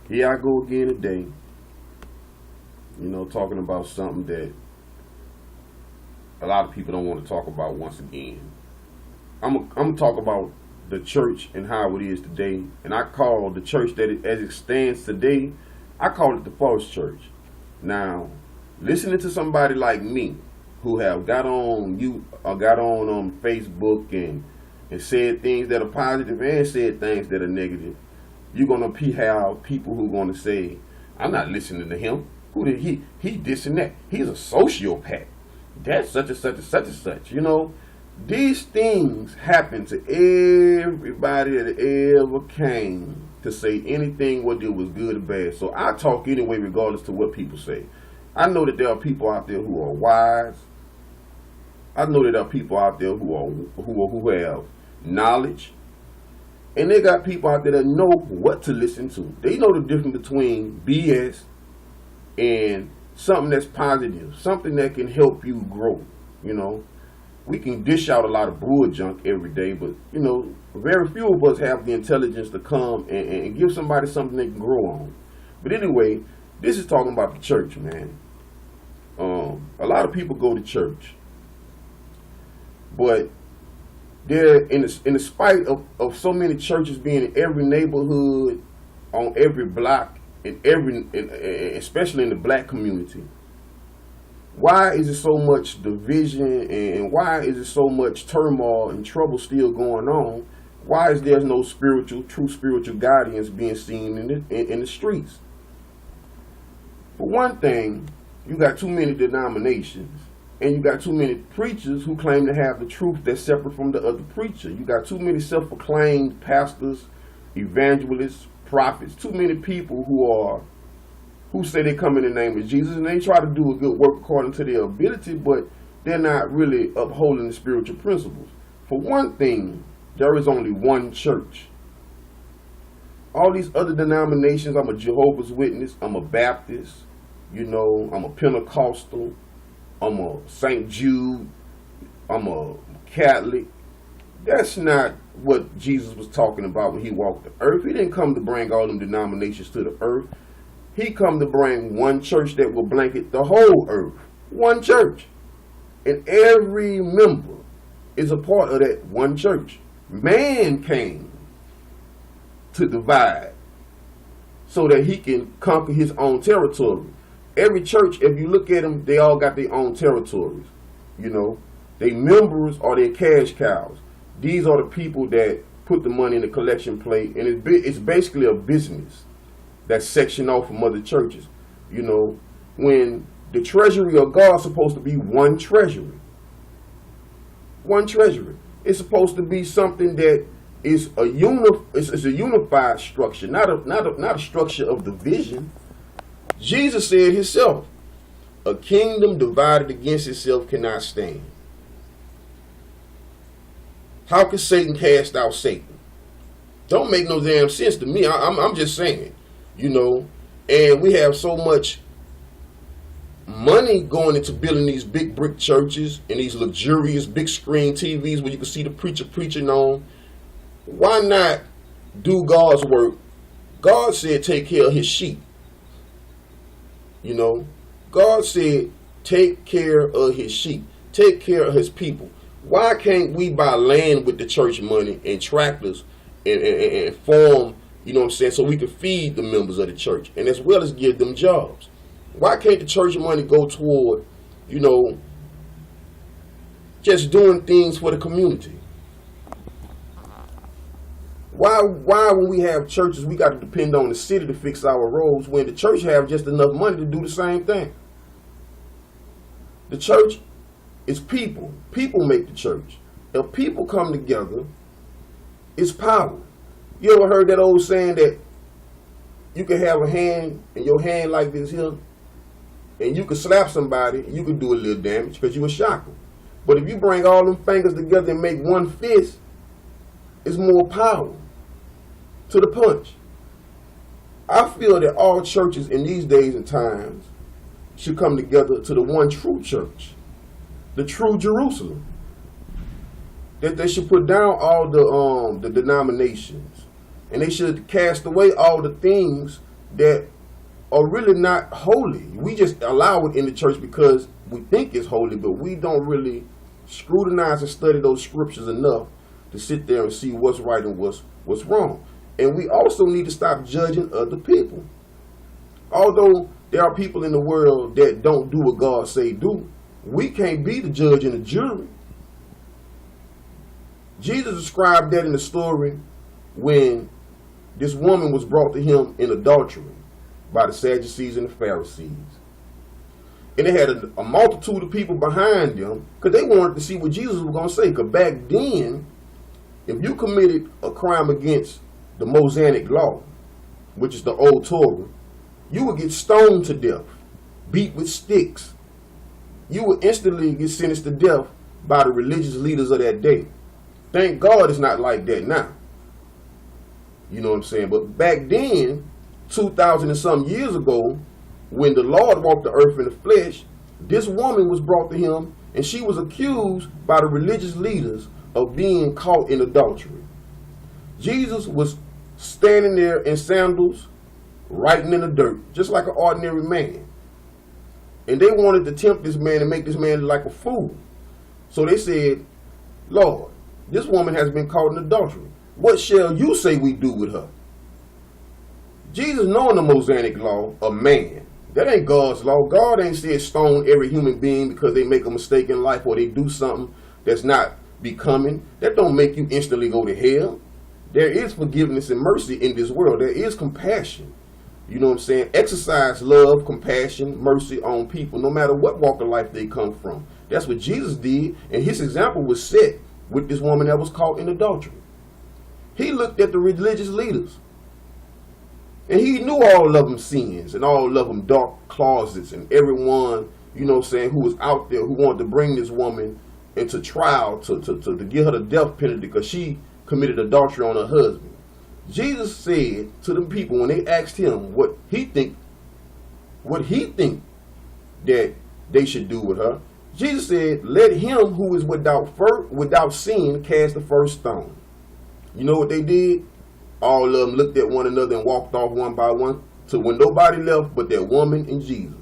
Here I go again today, talking about something that a lot of people don't want to talk about once again. I'm gonna talk about the church and how it is today, and I call the church as it stands today, I call it the false church. Now, listening to somebody like me who have got on Facebook and said things that are positive and said things that are negative, you're gonna have people who gonna say, "I'm not listening to him. Who did he this and that? He's a sociopath. That's such and such and such and such." These things happen to everybody that ever came to say anything, whether it was good or bad. So I talk anyway, regardless to what people say. I know that there are people out there who are wise. I know that there are people out there who have knowledge, and they got people out there that know what to listen to. They know the difference between BS and something that's positive, something that can help you grow. We can dish out a lot of bull junk every day, but very few of us have the intelligence to come and give somebody something they can grow on. But anyway, this is talking about the church, man. A lot of people go to church, but they're in the spite of so many churches being in every neighborhood, on every block, especially in the black community. Why is it so much division, and why is it so much turmoil and trouble still going on? Why is there no true spiritual guidance being seen in the streets? For one thing, you got too many denominations, and you got too many preachers who claim to have the truth that's separate from the other preacher. You got too many self-proclaimed pastors, evangelists, prophets, too many people who say they come in the name of Jesus, and they try to do a good work according to their ability, but they're not really upholding the spiritual principles. For one thing, there is only one church. All these other denominations, I'm a Jehovah's Witness, I'm a Baptist, I'm a Pentecostal, I'm a St. Jude, I'm a Catholic. That's not what Jesus was talking about when he walked the earth. He didn't come to bring all them denominations to the earth. He come to bring one church that will blanket the whole earth. One church. And every member is a part of that one church. Man came to divide so that he can conquer his own territory. Every church, if you look at them, they all got their own territories. They members are their cash cows. These are the people that put the money in the collection plate, and it's basically a business that's sectioned off from other churches. When the treasury of God is supposed to be one treasury. One treasury. It's supposed to be something that is a unified structure, not a structure of division. Jesus said himself, "A kingdom divided against itself cannot stand." How can Satan cast out Satan? Don't make no damn sense to me. I'm just saying. And we have so much money going into building these big brick churches and these luxurious big screen TVs where you can see the preacher preaching on. Why not do God's work? God said take care of his sheep. God said take care of his sheep, take care of his people. Why can't we buy land with the church money and tractors and farm, so we can feed the members of the church and as well as give them jobs? Why can't the church money go toward, just doing things for the community? Why when we have churches, we got to depend on the city to fix our roads when the church have just enough money to do the same thing? The church is people. People make the church. If people come together, it's power. You ever heard that old saying that you can have a hand in your hand like this here, and you can slap somebody, you can do a little damage because you a shocker. But if you bring all them fingers together and make one fist, it's more power to the punch. I feel that all churches in these days and times should come together to the one true church, the true Jerusalem. That they should put down all the denominations, and they should cast away all the things that are really not holy. We just allow it in the church because we think it's holy, but we don't really scrutinize and study those scriptures enough to sit there and see what's right and what's wrong. And we also need to stop judging other people. Although there are people in the world that don't do what God say do, we can't be the judge and the jury. Jesus described that in the story when this woman was brought to him in adultery by the Sadducees and the Pharisees. And they had a multitude of people behind them because they wanted to see what Jesus was going to say. Because back then, if you committed a crime against the Mosaic law, which is the old Torah, you would get stoned to death, beat with sticks. You would instantly get sentenced to death by the religious leaders of that day. Thank God it's not like that now. You know what I'm saying? But back then, 2,000 and some years ago, when the Lord walked the earth in the flesh, this woman was brought to him and she was accused by the religious leaders of being caught in adultery. Jesus was standing there in sandals, writing in the dirt, just like an ordinary man. And they wanted to tempt this man and make this man look like a fool. So they said, Lord, this woman has been caught in adultery. What shall you say we do with her? Jesus, knowing the Mosaic law, a man, that ain't God's law. God ain't said stone every human being because they make a mistake in life or they do something that's not becoming. That don't make you instantly go to hell. There is forgiveness and mercy in this world. There is compassion. You know what I'm saying? Exercise love, compassion, mercy on people, no matter what walk of life they come from. That's what Jesus did, and his example was set with this woman that was caught in adultery. He looked at the religious leaders, and he knew all of them sins and all of them dark closets and everyone, you know what I'm saying, who was out there who wanted to bring this woman into trial to give her the death penalty because she committed adultery on her husband. Jesus said to the people when they asked him what he think that they should do with her, Jesus said, let him who is without sin cast the first stone. You know what they did? All of them looked at one another and walked off one by one to when nobody left but that woman and Jesus.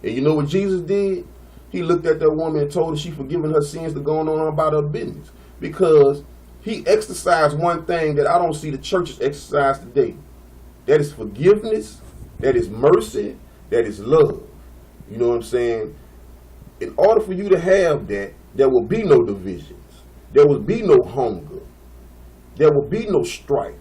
And you know what Jesus did? He looked at that woman and told her she forgiven her sins to go on about her business. Because he exercised one thing that I don't see the churches exercise today. That is forgiveness, that is mercy, that is love. You know what I'm saying? In order for you to have that, there will be no divisions. There will be no hunger. There will be no strife.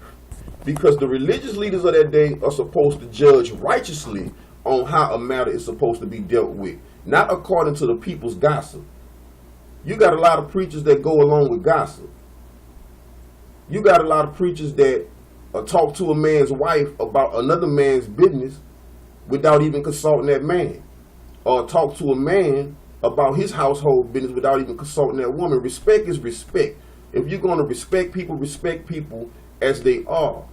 Because the religious leaders of that day are supposed to judge righteously on how a matter is supposed to be dealt with, not according to the people's gossip. You got a lot of preachers that go along with gossip. You got a lot of preachers that talk to a man's wife about another man's business without even consulting that man. Or talk to a man about his household business without even consulting that woman. Respect is respect. If you're going to respect people as they are.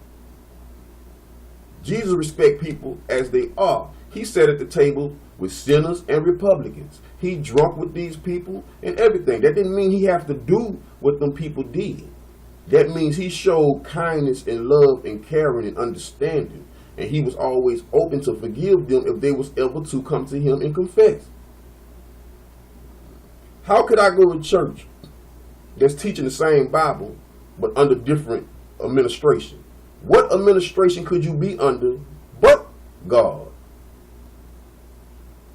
Jesus respect people as they are. He sat at the table with sinners and Republicans. He drunk with these people and everything. That didn't mean he have to do what them people did. That means he showed kindness and love and caring and understanding. And he was always open to forgive them if they was ever to come to him and confess. How could I go to church that's teaching the same Bible but under different administration? What administration could you be under but God?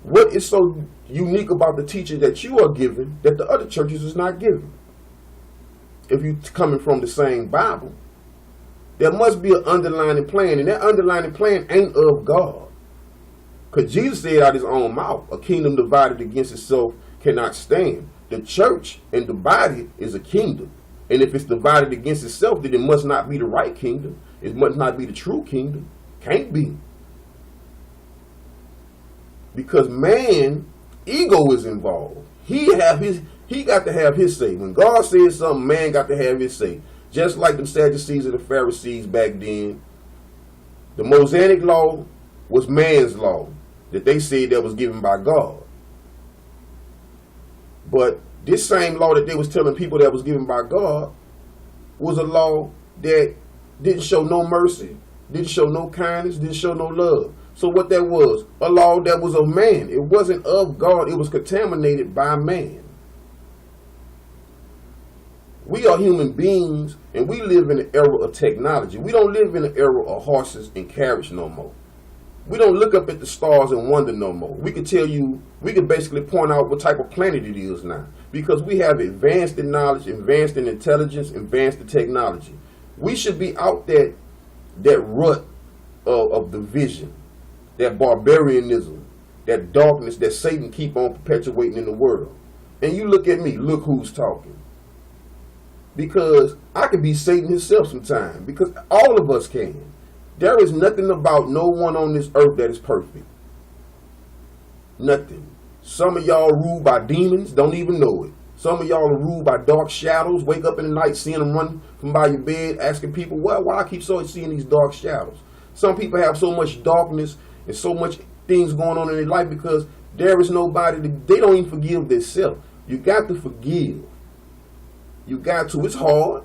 What is so unique about the teaching that you are given that the other churches is not given? If you're coming from the same Bible, there must be an underlying plan, and that underlying plan ain't of God. Because Jesus said out his own mouth, a kingdom divided against itself cannot stand. The church and the body is a kingdom. And if it's divided against itself, then it must not be the right kingdom. It must not be the true kingdom. Can't be. Because man, ego is involved. He got to have his say. When God says something, man got to have his say. Just like the Sadducees and the Pharisees back then, the Mosaic law was man's law that they said that was given by God. But this same law that they was telling people that was given by God was a law that didn't show no mercy, Didn't show no kindness, didn't show no love. So what that was, a law that was of man. It wasn't of God, it was contaminated by man. We are human beings, and we live in an era of technology. We don't live in an era of horses and carriage no more. We don't look up at the stars and wonder no more. We can tell you, we can basically point out what type of planet it is now. Because we have advanced in knowledge, advanced in intelligence, advanced in technology. We should be out that rut of division, that barbarianism, that darkness that Satan keep on perpetuating in the world. And you look at me, look who's talking. Because I could be Satan himself sometime. Because all of us can. There is nothing about no one on this earth that is perfect. Nothing. Some of y'all ruled by demons, don't even know it. Some of y'all are ruled by dark shadows. Wake up in the night, seeing them run from by your bed, asking people, why I keep seeing these dark shadows? Some people have so much darkness and so much things going on in their life because there is nobody, they don't even forgive themselves. You got to forgive. You got to. It's hard.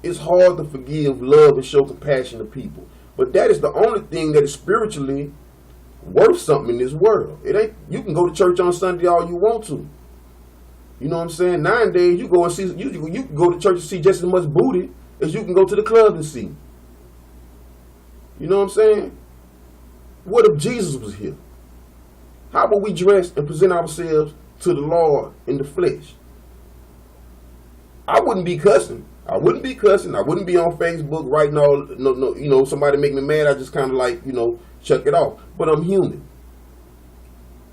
It's hard to forgive, love, and show compassion to people. But that is the only thing that is spiritually worth something in this world. It ain't. You can go to church on Sunday all you want to. You know what I'm saying? Nowadays, you go and see. You can go to church and see just as much booty as you can go to the club and see. You know what I'm saying? What if Jesus was here? How would we dress and present ourselves to the Lord in the flesh? I wouldn't be cussing. I wouldn't be on Facebook writing all, no, somebody make me mad. I just kind of like, chuck it off. But I'm human.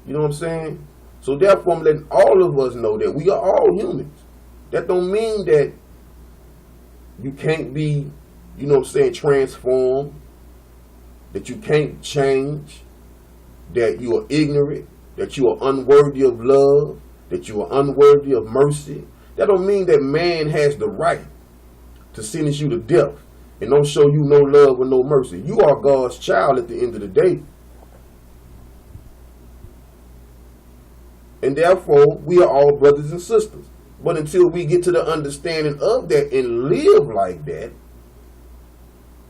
You know what I'm saying? So therefore, I'm letting all of us know that we are all humans. That don't mean that you can't be, transformed, that you can't change, that you are ignorant, that you are unworthy of love, that you are unworthy of mercy. That don't mean that man has the right to sentence you to death and don't show you no love or no mercy. You are God's child at the end of the day. And therefore, we are all brothers and sisters. But until we get to the understanding of that and live like that,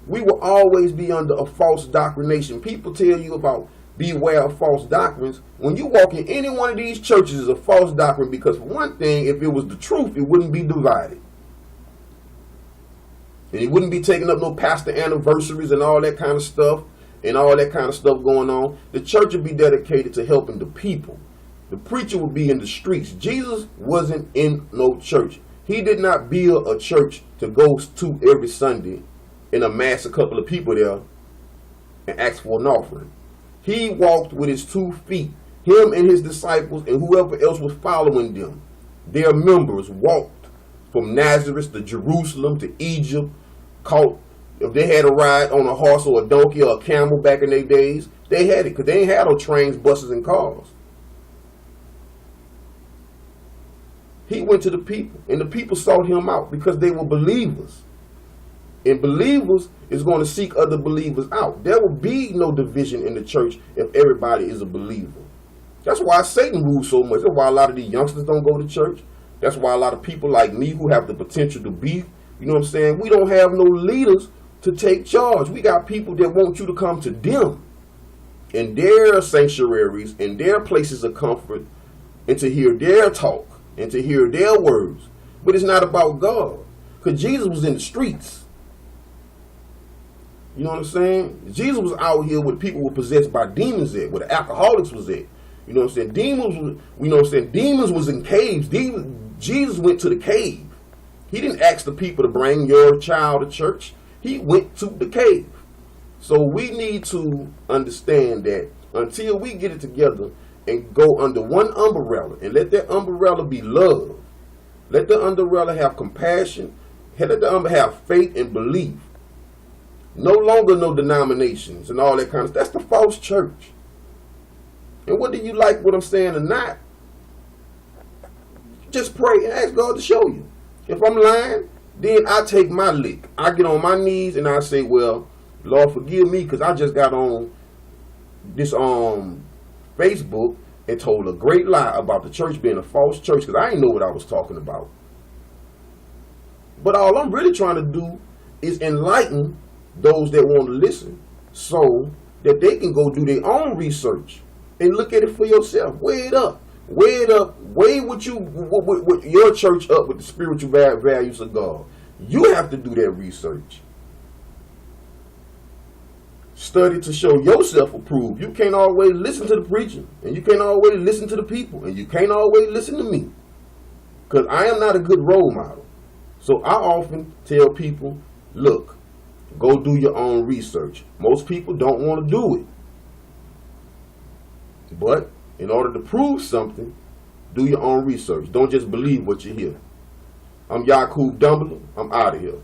we will always be under a false doctrination. People tell you about beware of false doctrines. When you walk in any one of these churches, is a false doctrine because, for one thing, if it was the truth, it wouldn't be divided. And it wouldn't be taking up no pastor anniversaries and all that kind of stuff going on. The church would be dedicated to helping the people. The preacher would be in the streets. Jesus wasn't in no church. He did not build a church to go to every Sunday and amass a couple of people there and ask for an offering. He walked with his 2 feet. Him and his disciples and whoever else was following them. Their members walked from Nazareth to Jerusalem to Egypt. If they had a ride on a horse or a donkey or a camel back in their days, they had it because they ain't had no trains, buses, and cars. He went to the people, and the people sought him out because they were believers. And believers is going to seek other believers out. There will be no division in the church if everybody is a believer. That's why Satan rules so much. That's why a lot of these youngsters don't go to church. That's why a lot of people like me who have the potential to be, we don't have no leaders to take charge. We got people that want you to come to them in their sanctuaries, in their places of comfort, and to hear their talk, and to hear their words. But it's not about God. Because Jesus was in the streets. You know what I'm saying? Jesus was out here where people were possessed by demons at, where the alcoholics was at. You know what I'm saying? Demons was in caves. Jesus went to the cave. He didn't ask the people to bring your child to church. He went to the cave. So we need to understand that until we get it together and go under one umbrella and let that umbrella be love, let the umbrella have compassion, let the umbrella have faith and belief. No longer no denominations and all that kind of stuff. That's the false church. And whether you like what I'm saying or not, just pray and ask God to show you. If I'm lying, then I take my lick. I get on my knees and I say, well, Lord, forgive me because I just got on this Facebook and told a great lie about the church being a false church because I didn't know what I was talking about. But all I'm really trying to do is enlighten those that want to listen, so that they can go do their own research and look at it for yourself. Weigh it up. Weigh it up. Weigh what your church up with the spiritual values of God. You have to do that research. Study to show yourself approved. You can't always listen to the preacher, and you can't always listen to the people, and you can't always listen to me, because I am not a good role model. So I often tell people, look, go do your own research. Most people don't want to do it. But in order to prove something, do your own research. Don't just believe what you hear. I'm Yakub Dumbledore. I'm out of here.